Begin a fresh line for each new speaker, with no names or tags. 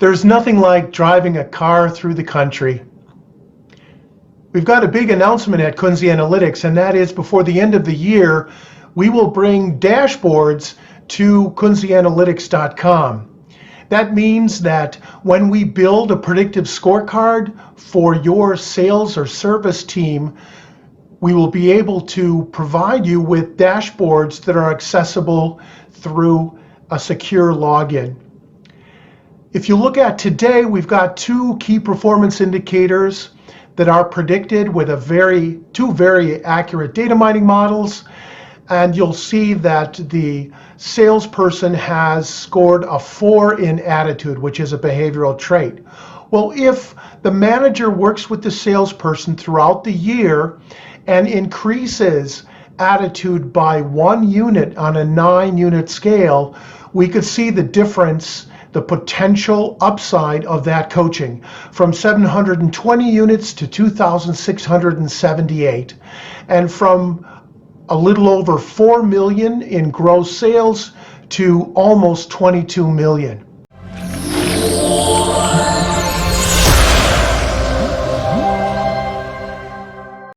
There's nothing like driving a car through the country. We've got a big announcement at Kunze Analytics, and that is before the end of the year, we will bring dashboards to kunzeanalytics.com. That means that when we build a predictive scorecard for your sales or service team, we will be able to provide you with dashboards that are accessible through a secure login. If you look at today, we've got two key performance indicators that are predicted with two very accurate data mining models. And you'll see that the salesperson has scored a 4 in attitude, which is a behavioral trait. Well, if the manager works with the salesperson throughout the year and increases attitude by 1 unit on a 9-unit scale, we could see the difference, the potential upside of that coaching from 720 units to 2,678, and from a little over 4 million in gross sales to almost 22 million.